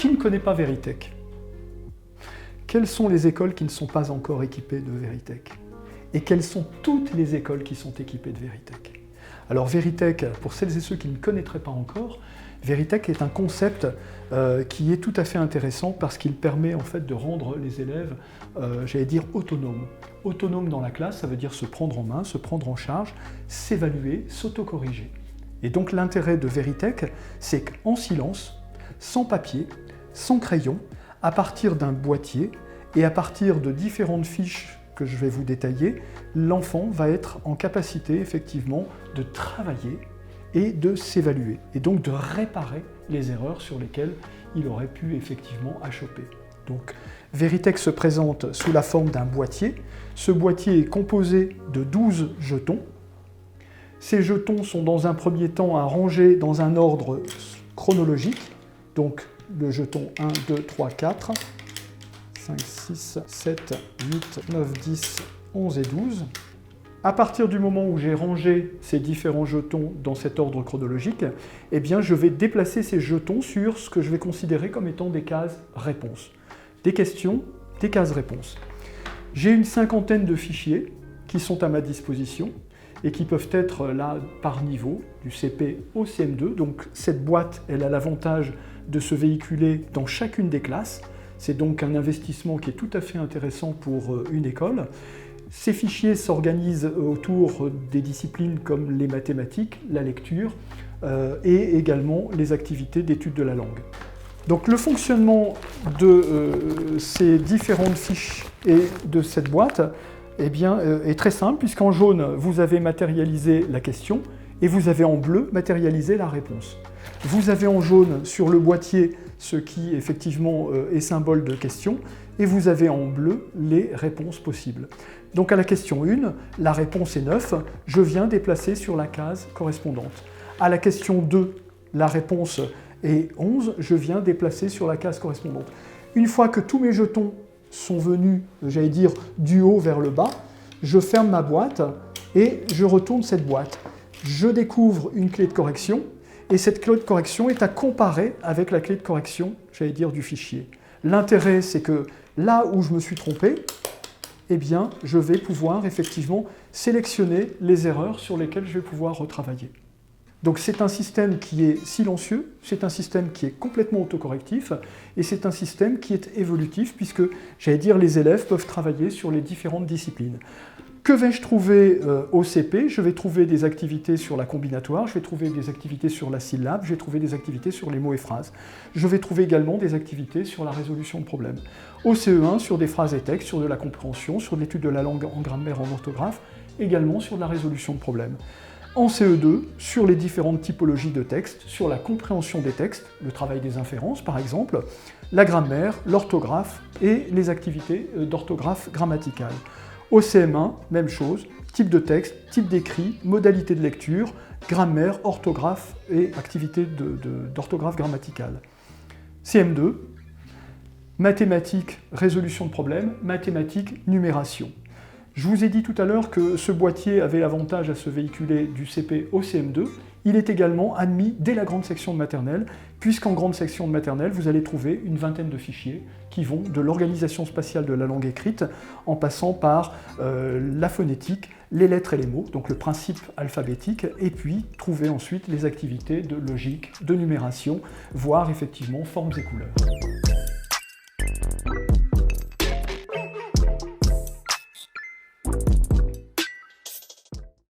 Qui ne connaît pas Veritech? Quelles sont les écoles qui ne sont pas encore équipées de Veritech? Et quelles sont toutes les écoles qui sont équipées de Veritech? Alors Veritech, pour celles et ceux qui ne connaîtraient pas encore, Veritech est un concept qui est tout à fait intéressant parce qu'il permet en fait de rendre les élèves, j'allais dire, autonomes. Autonomes dans la classe, ça veut dire se prendre en main, se prendre en charge, s'évaluer, s'autocorriger. Et donc l'intérêt de Veritech, c'est qu'en silence, sans papier, sans crayon, à partir d'un boîtier et à partir de différentes fiches que je vais vous détailler, l'enfant va être en capacité effectivement de travailler et de s'évaluer, et donc de réparer les erreurs sur lesquelles il aurait pu effectivement achoper. Donc Veritech se présente sous la forme d'un boîtier. Ce boîtier est composé de 12 jetons. Ces jetons sont dans un premier temps à ranger dans un ordre chronologique, donc le jeton 1, 2, 3, 4, 5, 6, 7, 8, 9, 10, 11 et 12. À partir du moment où j'ai rangé ces différents jetons dans cet ordre chronologique, eh bien je vais déplacer ces jetons sur ce que je vais considérer comme étant des cases réponses. Des questions, des cases réponses. J'ai une cinquantaine de fichiers qui sont à ma disposition et qui peuvent être là par niveau, du CP au CM2. Donc cette boîte, elle a l'avantage de se véhiculer dans chacune des classes. C'est donc un investissement qui est tout à fait intéressant pour une école. Ces fichiers s'organisent autour des disciplines comme les mathématiques, la lecture et également les activités d'étude de la langue. Donc le fonctionnement de ces différentes fiches et de cette boîte est très simple, puisqu'en jaune, vous avez matérialisé la question et vous avez en bleu matérialisé la réponse. Vous avez en jaune sur le boîtier ce qui effectivement est symbole de question, et vous avez en bleu les réponses possibles. Donc à la question 1, la réponse est 9, je viens déplacer sur la case correspondante. À la question 2, la réponse est 11, je viens déplacer sur la case correspondante. Une fois que tous mes jetons sont venus, j'allais dire, du haut vers le bas, je ferme ma boîte et je retourne cette boîte. Je découvre une clé de correction, et cette clé de correction est à comparer avec la clé de correction, j'allais dire, du fichier. L'intérêt, c'est que là où je me suis trompé, eh bien, je vais pouvoir effectivement sélectionner les erreurs sur lesquelles je vais pouvoir retravailler. Donc c'est un système qui est silencieux, c'est un système qui est complètement autocorrectif, et c'est un système qui est évolutif, puisque, j'allais dire, les élèves peuvent travailler sur les différentes disciplines. Que vais-je trouver au CP? Je vais trouver des activités sur la combinatoire, je vais trouver des activités sur la syllabe, je vais trouver des activités sur les mots et phrases. Je vais trouver également des activités sur la résolution de problèmes. Au CE1, sur des phrases et textes, sur de la compréhension, sur l'étude de la langue en grammaire, en orthographe, également sur de la résolution de problèmes. En CE2, sur les différentes typologies de textes, sur la compréhension des textes, le travail des inférences par exemple, la grammaire, l'orthographe et les activités d'orthographe grammaticale. Au CM1, même chose, type de texte, type d'écrit, modalité de lecture, grammaire, orthographe et activité d'orthographe grammaticale. CM2, mathématiques, résolution de problèmes, mathématiques, numération. Je vous ai dit tout à l'heure que ce boîtier avait l'avantage à se véhiculer du CP au CM2. Il est également admis dès la grande section de maternelle, puisqu'en grande section de maternelle, vous allez trouver une vingtaine de fichiers qui vont de l'organisation spatiale de la langue écrite, en passant par la phonétique, les lettres et les mots, donc le principe alphabétique, et puis trouver ensuite les activités de logique, de numération, voire effectivement formes et couleurs.